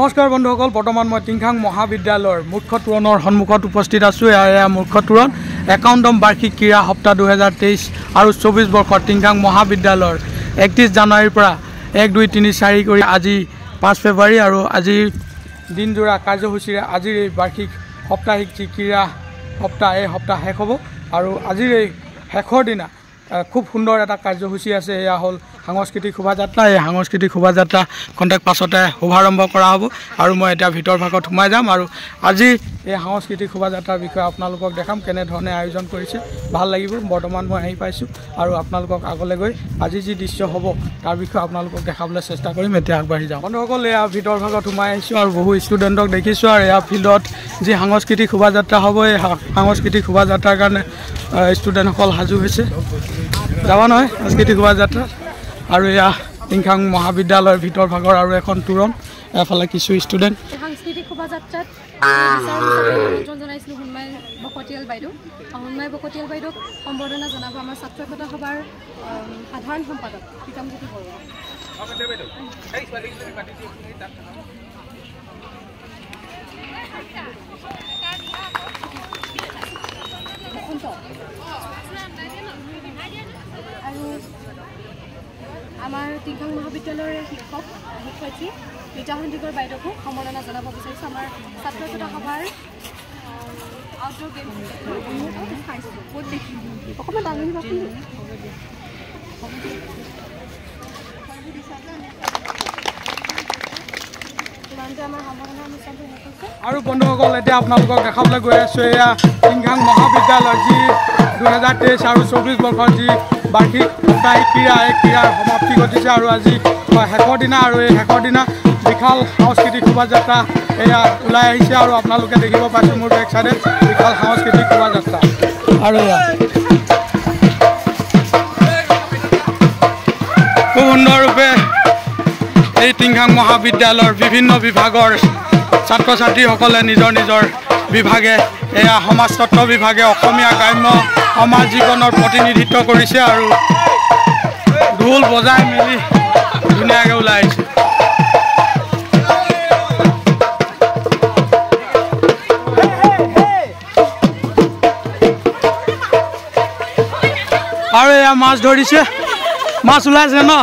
নমস্কাৰ বন্ধুসকল, বৰ্তমান মই টিংখাং মহাবিদ্যালয়ৰ মুখ্য তোৰণৰ সন্মুখত উপস্থিত আছোঁ। এয়া মুখ্য তোৰণ 51ম বাৰ্ষিক ক্ৰীড়া সপ্তাহ 2023 আৰু 24 বৰ্ষৰ টিংখাং মহাবিদ্যালয়ৰ 31 জানুৱাৰীৰ পৰা 1, 2, 3, 4 কৰি আজি 5 ফেব্ৰুৱাৰী আৰু আজিৰ দিনজোৰা কাৰ্যসূচীৰে আজিৰ এই বাৰ্ষিক সাপ্তাহিক যি ক্ৰীড়া সপ্তাহ এই সপ্তাহ শেষ হ'ব আৰু আজিৰ এই শেষৰ দিনা খুব সুন্দৰ এটা কাৰ্যসূচী আছে। এয়া হ'ল সাংস্কৃতিক শোভাযাত্ৰা। এই সাংস্কৃতিক শোভাযাত্ৰা খন্তেক পাছতে শুভাৰম্ভ কৰা হ'ব আৰু মই এতিয়া ভিতৰ ভাগত সোমাই যাম আৰু আজি এই সাংস্কৃতিক শোভাযাত্ৰাৰ বিষয়ে আপোনালোকক দেখাম, কেনেধৰণে আয়োজন কৰিছে। ভাল লাগিব। বৰ্তমান মই আহি পাইছোঁ আৰু আপোনালোকক আগলৈ গৈ আজি যি দৃশ্য হ'ব তাৰ বিষয়ে আপোনালোকক দেখাবলৈ চেষ্টা কৰিম। এতিয়া আগবাঢ়ি যাওঁ বন্ধুসকল। এয়া ভিতৰ ভাগত সোমাই আহিছোঁ আৰু বহু ষ্টুডেণ্টক দেখিছোঁ আৰু এয়া ফিল্ডত যি সাংস্কৃতিক শোভাযাত্ৰা হ'ব এই সাংস্কৃতিক শোভাযাত্ৰাৰ কাৰণে ষ্টুডেণ্টসকল সাজু হৈছে। যাবা নহয় সাংস্কৃতিক শোভাযাত্ৰা আৰু এয়া টিংখাং মহাবিদ্যালয়ৰ ভিতৰ ভাগৰ আৰু এখন তোৰণ। এফালে কিছু ষ্টুডেণ্ট সাংস্কৃতিক শোভাযাত্ৰাত জনাইছিলোঁ হুনমাই বকতিয়াল বাইদেউক সম্বৰ্ধনা জনাব আমাৰ ছাত্ৰ একতা সভাৰ সাধাৰণ সম্পাদক প্ৰীতমজ্যোতি বৰুৱা। আৰু আমাৰ টিংখাং মহাবিদ্যালয়ৰ শিক্ষয়িত্ৰী ৰীতা সন্দিকৰ বাইদেউকো সম্বৰ্ধনা জনাব বিচাৰিছোঁ। আমাৰ ছাত্ৰ একতা সভাৰ আউটডোৰ গেম অকণমান ডাঙৰ আৰু বন্ধুসকল, এতিয়া আপোনালোকক দেখাবলৈ গৈ আছোঁ এয়া টিংখাং মহাবিদ্যালয়ৰ যি 2023 আৰু 24 বৰ্ষৰ যি বাৰ্ষিক সাপ্তাহিক ক্ৰীড়া, এই ক্ৰীড়াৰ সমাপ্তি ঘটিছে আৰু আজি শেষৰ দিনা আৰু এই শেষৰ দিনা বিশাল সাংস্কৃতিক শোভাযাত্ৰা এয়া ওলাই আহিছে আৰু আপোনালোকে দেখিব পাইছোঁ মোৰ বেক চাইডে বিশাল সাংস্কৃতিক শোভাযাত্ৰা। আৰু এয়া খুব সুন্দৰৰূপে এই টিংখাং মহাবিদ্যালয়ৰ বিভিন্ন বিভাগৰ ছাত্ৰ ছাত্ৰীসকলে নিজৰ নিজৰ বিভাগে এয়া সমাজতত্ব বিভাগে অসমীয়া গ্ৰাম্য সমাজ জীৱনৰ প্ৰতিনিধিত্ব কৰিছে আৰু ঢোল বজাই মেলি ধুনীয়াকৈ ওলাই আহিছে। আৰু এয়া মাছ ধৰিছে, মাছ ওলাইছে ন?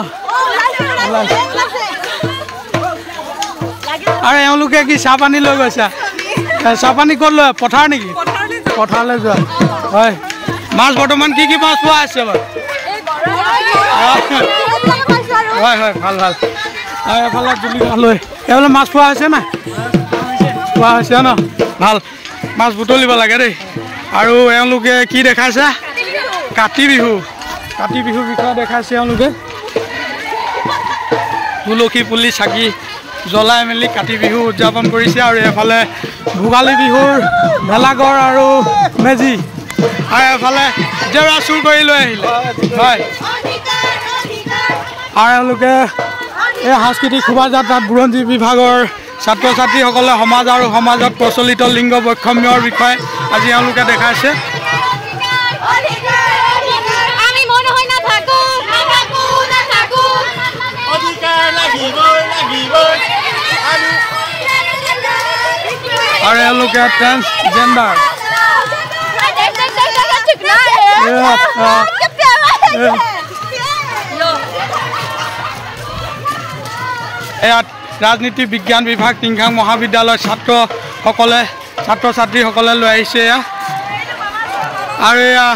আৰু এওঁলোকে কি চাহ পানী লৈ গৈছা? চাহ পানী ক'ত লৈ? পথাৰ নেকি? পথাৰলৈ যোৱা হয়। মাছ বৰ্তমান কি মাছ পোৱা আছে বাৰু? হয় হয়, ভাল ভাল। আৰু এফালে জুলিকা লৈ এইফালে মাছ পোৱা হৈছে নাই? পোৱা হৈছে ন? ভাল, মাছ বুটলিব লাগে দেই। আৰু এওঁলোকে কি দেখাইছে? কাতি বিহু। কাতি বিহুৰ বিষয়ে দেখাইছে এওঁলোকে। তুলসী পুলি চাকি জ্বলাই মেলি কাতি বিহু উদযাপন কৰিছে আৰু এফালে ভোগালী বিহুৰ ভেলাঘৰ আৰু মেজি আৰু এফালে জেওৰা চুৰ কৰি লৈ আহিলে হয়। আৰু এওঁলোকে এই সাংস্কৃতিক শোভাযাত্ৰাত বুৰঞ্জী বিভাগৰ ছাত্ৰ ছাত্ৰীসকলে সমাজ আৰু সমাজত প্ৰচলিত লিংগ বৈষম্যৰ বিষয়ে আজি এওঁলোকে দেখাইছে। আৰু এওঁলোকে ট্ৰেন্সজেণ্ডাৰ এয়া ৰাজনীতি বিজ্ঞান বিভাগ টিংখাং মহাবিদ্যালয়ৰ ছাত্ৰ ছাত্ৰীসকলে লৈ আহিছে এয়া। আৰু এয়া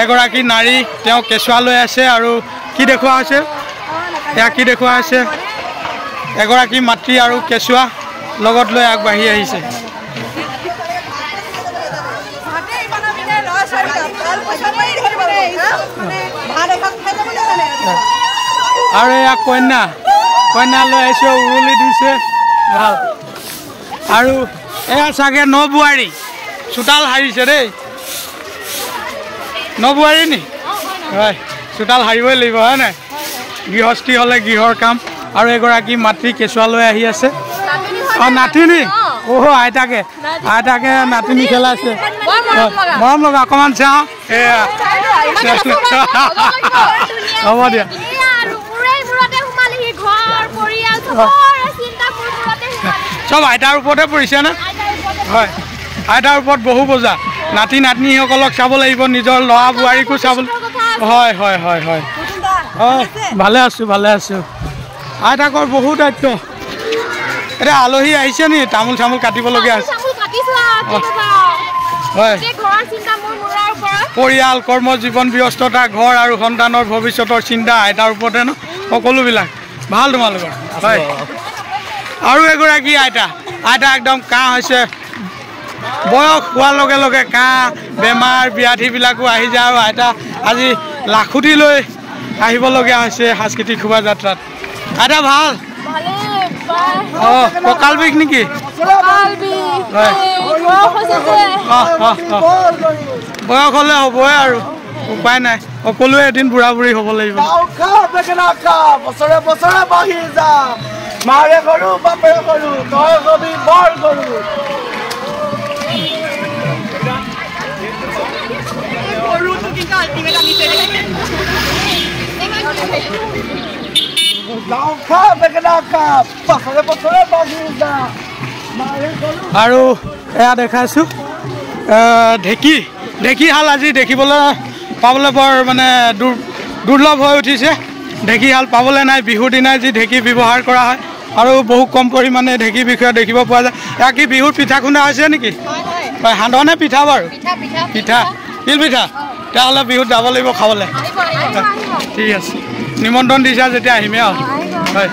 এগৰাকী নাৰী, তেওঁ কেঁচুৱা লৈ আছে আৰু কি দেখুওৱা হৈছে? এয়া কি দেখুওৱা হৈছে? এগৰাকী মাতৃ আৰু কেঁচুৱা লগত লৈ আগবাঢ়ি আহিছে। আৰু এয়া কন্যা লৈ আহিছে, উৰুলি দিছে ভাল। আৰু এয়া চাগে নবোৱাৰী, চোতাল সাৰিছে দেই। নবোৱাৰী নি? হয়, চোতাল সাৰিবই লাগিব হয় নাই? গৃহস্থী হ'লে গৃহৰ কাম। আৰু এগৰাকী মাতৃ কেঁচুৱা লৈ আহি আছে। অঁ নাতিনী, আইতাকে নাতিনী খেলাইছে। মৰম লগা অকণমান চাওঁ। এয়া হ'ব দিয়া। চব আইতাৰ ওপৰতে পৰিছে না হয় আইতাৰ ওপৰত বহু বজা নাতি নাতনিসকলক চাব লাগিব নিজৰ ল'ৰা বোৱাৰীকো চাব হয় হয় হয় হয় হয় ভালে আছোঁ আইতাকৰ বহু দায়িত্ব এতিয়া আলহী আহিছে নি তামোল চামোল কাটিবলগীয়া আছে হয় পৰিয়াল কৰ্ম জীৱন ব্যস্ততা ঘৰ আৰু সন্তানৰ ভৱিষ্যতৰ চিন্তা আইতাৰ ওপৰতে ন সকলোবিলাক ভাল তোমালোকৰ হয় আৰু এগৰাকী আইতা একদম কাহ হৈছে বয়স হোৱাৰ লগে লগে কাহ বেমাৰ ব্যাধিবিলাকো আহি যায় আৰু আইতা আজি লাখুটি লৈ আহিবলগীয়া হৈছে সাংস্কৃতিক শোভাযাত্ৰাত আইতা ভাল অঁ কঁকাল বিষ নেকি বয়স হ'লে হ'বই আৰু উপায় নাই সকলোৱে এদিন বুঢ়া বুঢ়ী হ'ব লাগিব বছৰে বছৰে বাঢ়ি যা মাৰে কৰো বাপেৰে কৰো তই কবি বৰ কৰো আৰু এয়া দেখাইছোঁ ঢেঁকীশাল আজি দেখিবলৈ পাবলৈ বৰ মানে দুৰ্লভ হৈ উঠিছে ঢেঁকীশাল পাবলৈ নাই বিহুৰ দিনাই যি ঢেঁকী ব্যৱহাৰ কৰা হয় আৰু বহু কম পৰিমাণে ঢেঁকীৰ বিষয়ে দেখিব পোৱা যায় এয়া কি বিহুত পিঠা খুন্দা হৈছে নেকি হয় সান্দহনে পিঠা বাৰু পিঠা তিল পিঠা তেতিয়াহ'লে বিহুত যাব লাগিব খাবলৈ ঠিক আছে নিমন্ত্ৰণ দিছা যেতিয়া আহিমেই আৰু হয়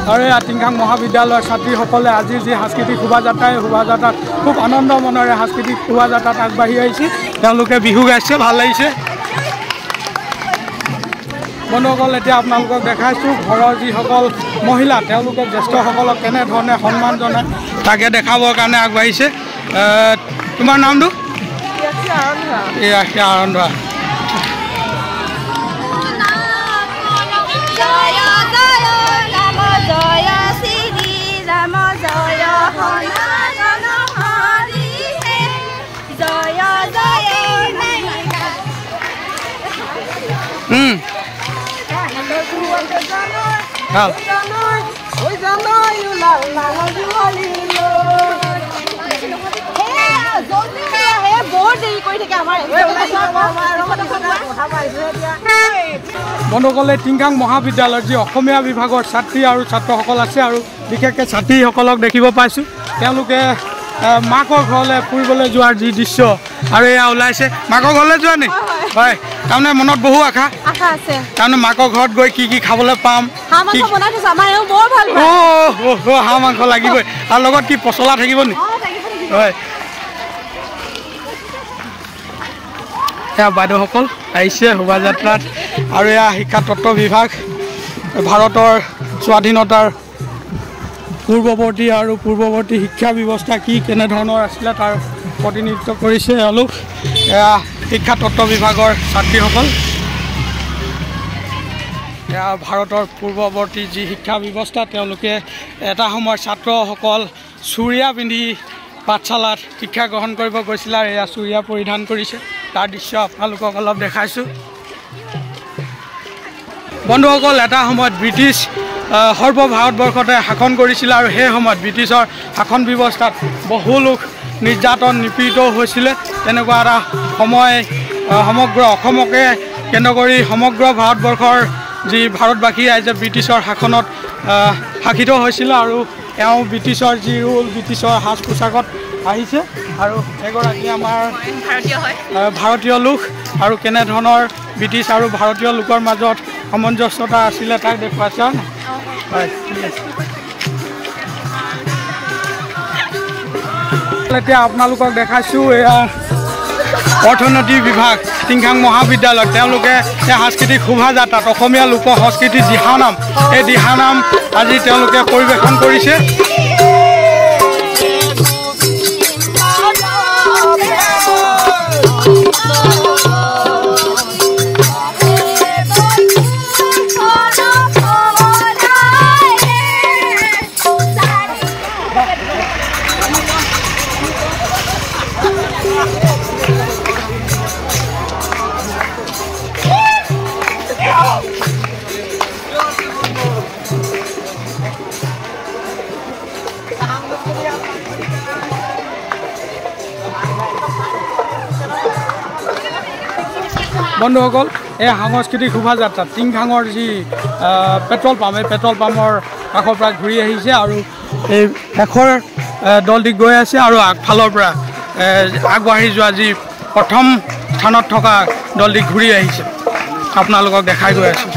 আৰু এই টিংখাং মহাবিদ্যালয়ৰ ছাত্ৰীসকলে আজি যি সাংস্কৃতিক শোভাযাত্ৰাত খুব আনন্দ মনেৰে সাংস্কৃতিক শোভাযাত্ৰাত আগবাঢ়ি আহিছে তেওঁলোকে বিহু গাইছে ভাল লাগিছে বন্ধুসকল এতিয়া আপোনালোকক দেখাইছোঁ ঘৰৰ যিসকল মহিলা তেওঁলোকে জ্যেষ্ঠসকলক কেনেধৰণে সন্মান জনায় তাকে দেখাবৰ কাৰণে আগবাঢ়িছে তোমাৰ নামটো আৰন্ধা বন্ধুসকলে টিংখাং মহাবিদ্যালয়ৰ যি অসমীয়া বিভাগৰ ছাত্ৰী আৰু ছাত্ৰসকল আছে আৰু বিশেষকৈ ছাত্ৰীসকলক দেখিব পাইছোঁ তেওঁলোকে মাকৰ ঘৰলৈ ফুৰিবলৈ যোৱাৰ যি দৃশ্য আৰু এয়া ওলাইছে মাকৰ ঘৰলৈ যোৱা নি হয় তাৰমানে মনত বহু আশা আছে তাৰমানে মাকৰ ঘৰত গৈ কি খাবলৈ পাম হাঁহ মাংস লাগিবই আৰু লগত কি পচলা থাকিব নি হয় এয়া বাইদেউসকল আহিছে শোভাযাত্ৰাত আৰু এয়া শিক্ষা তত্ত্ব বিভাগ ভাৰতৰ স্বাধীনতাৰ পূৰ্বৱৰ্তী শিক্ষা ব্যৱস্থা কি কেনেধৰণৰ আছিলে তাৰ প্ৰতিনিধিত্ব কৰিছে এওঁলোক এয়া শিক্ষা তত্ত্ব বিভাগৰ ছাত্ৰীসকল এয়া ভাৰতৰ পূৰ্বৱৰ্তী যি শিক্ষা ব্যৱস্থা তেওঁলোকে এটা সময়ৰ ছাত্ৰসকল চুৰিয়া পিন্ধি পাঠশালাত শিক্ষা গ্ৰহণ কৰিব গৈছিলে আৰু এয়া চুৰিয়া পৰিধান কৰিছে তাৰ দৃশ্য আপোনালোকক অলপ দেখাইছোঁ বন্ধুসকল এটা সময়ত ব্ৰিটিছ সৰ্ব ভাৰতবৰ্ষতে শাসন কৰিছিলে আৰু সেই সময়ত ব্ৰিটিছৰ শাসন ব্যৱস্থাত বহু লোক নিৰ্যাতন নিপীড়িত হৈছিলে তেনেকুৱা এটা সময় সমগ্ৰ অসমকে কেন্দ্ৰ কৰি সমগ্ৰ ভাৰতবৰ্ষৰ যি ভাৰতবাসী ৰাইজে ব্ৰিটিছৰ শাসনত শাসিত হৈছিলে আৰু এওঁ ব্ৰিটিছৰ যি ৰুল ব্ৰিটিছৰ সাজ পোছাকত আহিছে আৰু এগৰাকী আমাৰ ভাৰতীয় লোক আৰু কেনেধৰণৰ ব্ৰিটিছ আৰু ভাৰতীয় লোকৰ মাজত সামঞ্জস্যতা আছিলে তাক দেখুৱাইছে হয় ঠিক আছে এতিয়া আপোনালোকক দেখাইছোঁ এয়া অৰ্থনীতি বিভাগ টিংখাং মহাবিদ্যালয়ত তেওঁলোকে এই সাংস্কৃতিক শোভাযাত্ৰাত অসমীয়া লোক সংস্কৃতিৰ দিহানাম এই দিহানাম আজি তেওঁলোকে পৰিৱেশন কৰিছে বন্ধুসকল এই সাংস্কৃতিক শোভাযাত্ৰা টিংখাঙৰ যি পেট্ৰল পাম্প এই পেট্ৰল পাম্পৰ কাষৰ পৰা ঘূৰি আহিছে আৰু এই শেষৰ দলটি গৈ আছে আৰু আগফালৰ পৰা আগবাঢ়ি যোৱা যি প্ৰথম স্থানত থকা দলটি ঘূৰি আহিছে আপোনালোকক দেখাই গৈ আছোঁ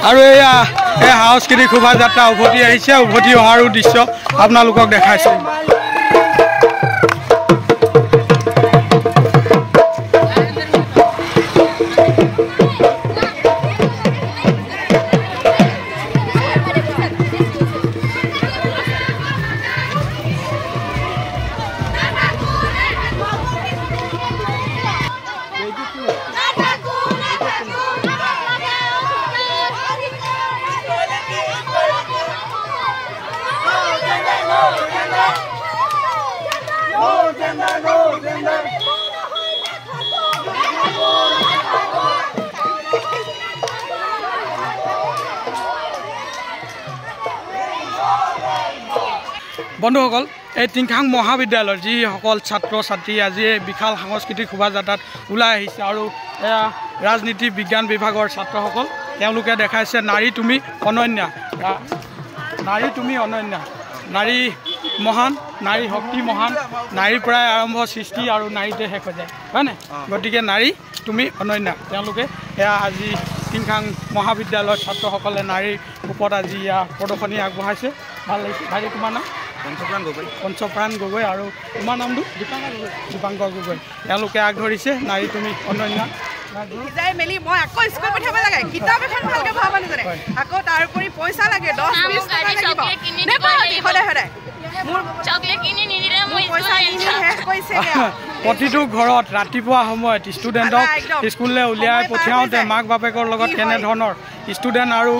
আৰু এয়া এই সাংস্কৃতিক শোভাযাত্ৰা উভতি আহিছে উভতি অহাৰো দৃশ্য আপোনালোকক দেখাইছোঁ বন্ধুসকল এই টিংখাং মহাবিদ্যালয়ৰ যিসকল ছাত্ৰ ছাত্ৰী আজি এই বিশাল সাংস্কৃতিক শোভাযাত্ৰাত ওলাই আহিছে আৰু এয়া ৰাজনীতি বিজ্ঞান বিভাগৰ ছাত্ৰসকল তেওঁলোকে দেখাইছে নাৰী তুমি অনন্য নাৰী মহান নাৰী শক্তি মহান নাৰীৰ পৰাই আৰম্ভ সৃষ্টি আৰু নাৰীতে শেষ হৈ যায় হয়নে গতিকে নাৰী তুমি অনন্য তেওঁলোকে এয়া আজি টিংখাং মহাবিদ্যালয়ৰ ছাত্ৰসকলে নাৰীৰ ওপৰত আজি ইয়াৰ প্ৰদৰ্শনী আগবঢ়াইছে ভাল লাগিছে ভাই তোমাৰ নাম পঞ্চপ্ৰাণ গগৈ আৰু তোমাৰ নামটো দীপাংকৰ গগৈ তেওঁলোকে আগধৰিছে নাৰী তুমি অনন্য যাই মেলি মই আকৌ স্কুল পঠাব লাগে কিতাপ এখন ভালকে পঢ়াব নাজানে আকৌ তাৰ উপৰি পইচা লাগে 10-20 টকা লাগিব সদায় সদায় মোৰ চকলেট কিনি নিদিলে মই পইচা নিদি শেষ কৈছে প্ৰতিটো ঘৰত ৰাতিপুৱা সময়ত ষ্টুডেণ্টক স্কুললৈ উলিয়াই পঠিয়াওঁতে মাক বাপেকৰ লগত কেনেধৰণৰ ষ্টুডেণ্ট আৰু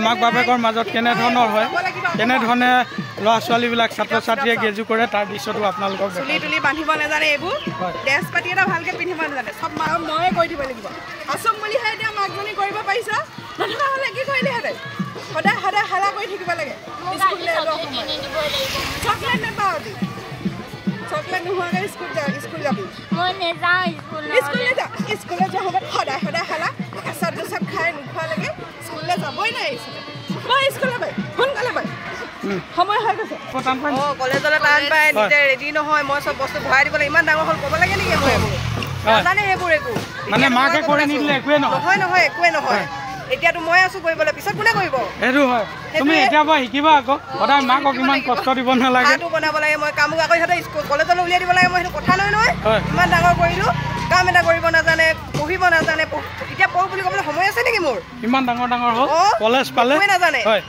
মাক বাপেকৰ মাজত কেনেধৰণৰ হয় কেনেধৰণে ল'ৰা ছোৱালীবিলাক ছাত্ৰ ছাত্ৰীয়ে গেজু কৰে তাৰ দৃশ্যটো আপোনালোকক চুলি তুলি বান্ধিব নাজানে এইবোৰ ড্ৰেছ পাতি এটা ভালকে পিন্ধিব নাজানে চব ময়ে কৈ দিব লাগিব আচম বুলিহে এতিয়া মাকজনী কৰিব পাৰিছা নথকা হ'লে কি কৰিলেহেঁতেন সদায় সদায় হালা কৰি থাকিব লাগে চকলেট নেপাওঁ চকলেট নোহোৱাকৈ স্কুল যাবি মই নেযাওঁ স্কুললৈ যোৱা সময়ত সদায় সদায় হালা এচাত দুচাত খাই নোখোৱালৈকে স্কুললৈ যাবই নাই মই স্কুললৈ পাই সোনকালে পাই সময় হৈ গৈছে কলেজলৈ টান পাই নিজে ৰেডি নহয় মই চব বস্তু ভৰাই দিবলৈ ইমান ডাঙৰ হ'ল ক'ব লাগে নেকি মই নাজানে সেইবোৰ একো মানে মাকে কৰি নিদিলে একোৱে নহয় নহয় একোৱে নহয় এতিয়াতো মই আছো কৰিবলৈ পিছত কোনে কৰিব সেইটো হয় তুমি এতিয়া পৰা শিকিবা আকৌ সদায় মাকক ইমান কষ্ট দিব নালাগে ভাতটো বনাব লাগে মই কাম আকৌ সিহঁতে কলেজলৈ উলিয়াই দিব লাগে মই সেইটো কথা নহয় ইমান ডাঙৰ কৰিলোঁ কাম এটা কৰিব নাজানে পঢ়িব নাজানে এতিয়া পঢ় বুলি ক'বলৈ সময় আছে নেকি মোৰ ইমান ডাঙৰ ডাঙৰ হ'ল কলেজ পালে নাজানে হয়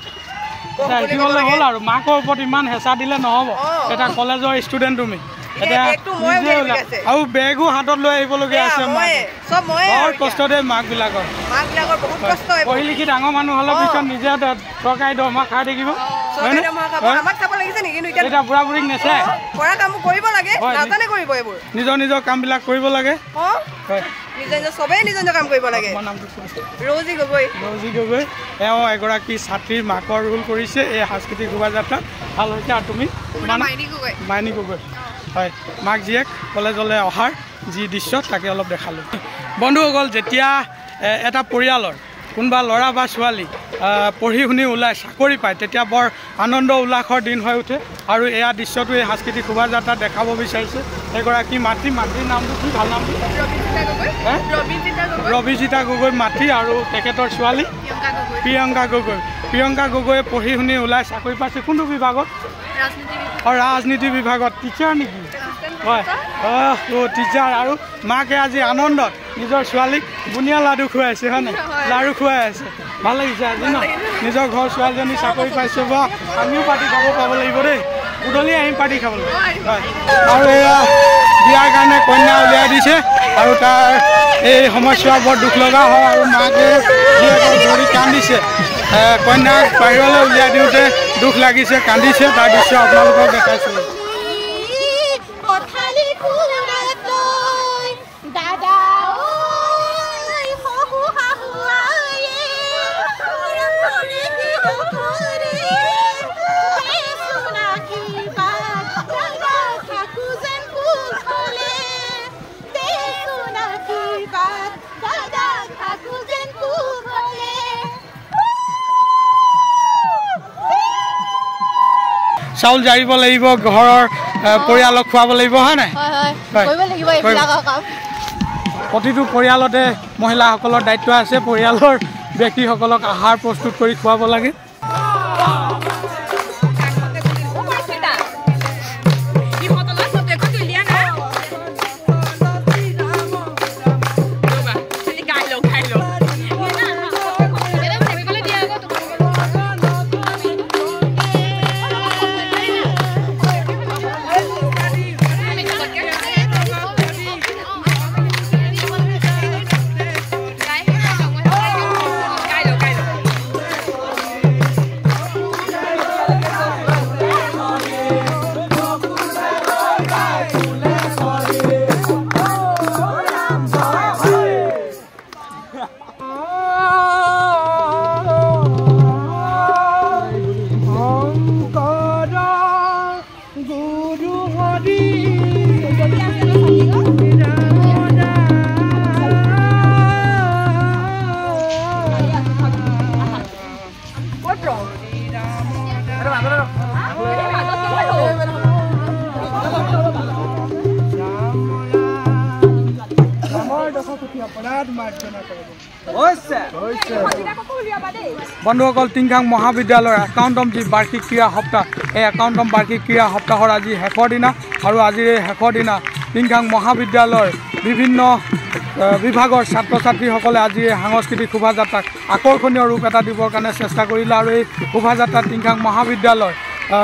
শিকিবলৈ হ'ল আৰু মাকৰ ওপৰত ইমান হেঁচা দিলে নহ'ব এটা কলেজৰ ষ্টুডেণ্ট তুমি আৰু বেগো হাতত লৈ আহিবলগীয়া আছে বৰ কষ্ট দেই মাকবিলাকৰ পঢ়ি লিখি ডাঙৰ মানুহ হ'লে পিছত নিজে চৰকাৰী দৰমহা খাই থাকিব এতিয়া বুঢ়া বুঢ়ীক নেচায় নিজৰ নিজৰ কামবিলাক কৰিব লাগে ৰৌজি গগৈ এওঁ এগৰাকী ছাত্ৰীৰ মাকৰ ৰোল কৰিছে এই সাংস্কৃতিক শোভাযাত্ৰাত ভাল হৈছে আৰু তুমি মাইনী গগৈ হয় মাক জীয়েক কলেজলৈ অহাৰ যি দৃশ্য তাকে অলপ দেখালোঁ বন্ধুসকল যেতিয়া এটা পৰিয়ালৰ কোনোবা ল'ৰা বা ছোৱালী পঢ়ি শুনি ওলাই চাকৰি পায় তেতিয়া বৰ আনন্দ উল্লাসৰ দিন হৈ উঠে আৰু এয়া দৃশ্যটো এই সাংস্কৃতিক শোভাযাত্ৰাত দেখাব বিচাৰিছে এগৰাকী মাতৃৰ নামটো কি ভাল নামটো ৰবিজিতা গগৈ মাতৃ আৰু তেখেতৰ ছোৱালী প্ৰিয়ংকা গগৈয়ে পঢ়ি শুনি ওলাই চাকৰি পাইছে কোনটো বিভাগত ৰাজনীতি বিভাগত টিচাৰ নেকি হয় টিচাৰ আৰু মাকে আজি আনন্দত নিজৰ ছোৱালীক বুনিয়া লাডু খুৱাইছে হয়নে লাড়ু খুৱাই আছে ভাল লাগিছে আজি ন নিজৰ ঘৰ ছোৱালীজনী চাকৰি পাইছে বা আমিও পাৰ্টি খাব পাব লাগিব দেই গধূলি আহিম পাৰ্টি খাবলৈ আৰু এয়া বিয়াৰ কাৰণে কন্যা উলিয়াই দিছে আৰু তাৰ এই সমস্যা বৰ দুখ লগা হয় আৰু মাকে জীয়েকক ধৰি কান্দিছে কন্যাক বাহিৰলৈ উলিয়াই দিওঁতে দুখ লাগিছে কান্দিছে তাৰ দৃশ্য আপোনালোকক দেখাইছোঁ চাউল জাৰিব লাগিব ঘৰৰ পৰিয়ালক খুৱাব লাগিব হয় নাই প্ৰতিটো পৰিয়ালতে মহিলাসকলৰ দায়িত্ব আছে পৰিয়ালৰ ব্যক্তিসকলক আহাৰ প্ৰস্তুত কৰি খুৱাব লাগে বন্ধুসকল টিংখাং মহাবিদ্যালয়ৰ একাউণ্টম যি বাৰ্ষিক ক্ৰীড়া সপ্তাহ এই একাউণ্টম বাৰ্ষিক ক্ৰীড়া সপ্তাহৰ আজি শেষৰ দিনা আৰু আজিৰ এই শেষৰ দিনা টিংখাং মহাবিদ্যালয়ৰ বিভিন্ন বিভাগৰ ছাত্ৰ ছাত্ৰীসকলে আজি সাংস্কৃতিক শোভাযাত্ৰাক আকৰ্ষণীয় ৰূপ এটা দিবৰ কাৰণে চেষ্টা কৰিলে আৰু এই শোভাযাত্ৰাত টিংখাং মহাবিদ্যালয়ৰ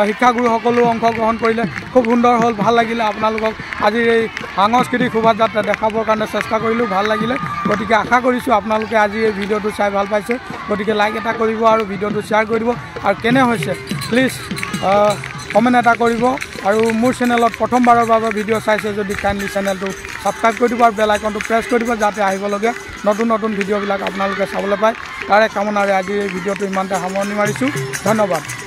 শিক্ষাগুৰুসকলেও অংশগ্ৰহণ কৰিলে খুব সুন্দৰ হ'ল ভাল লাগিলে আপোনালোকক আজিৰ এই সাংস্কৃতিক শোভাযাত্ৰা দেখাবৰ কাৰণে চেষ্টা কৰিলোঁ ভাল লাগিলে গতিকে আশা কৰিছোঁ আপোনালোকে আজি এই ভিডিঅ'টো চাই ভাল পাইছে গতিকে লাইক এটা কৰিব আৰু ভিডিঅ'টো শ্বেয়াৰ কৰি দিব আৰু কেনে হৈছে প্লিজ কমেণ্ট এটা কৰিব আৰু মোৰ চেনেলত প্ৰথমবাৰৰ বাবে ভিডিঅ' চাইছে যদি কাইণ্ডলি চেনেলটো ছাবস্ক্ৰাইব কৰি দিব আৰু বেল আইকনটো প্ৰেছ কৰি দিব যাতে আহিবলগীয়া নতুন নতুন ভিডিঅ'বিলাক আপোনালোকে চাবলৈ পায় তাৰে কামনাৰে আজি এই ভিডিঅ'টো ইমানতে সামৰণি মাৰিছোঁ ধন্যবাদ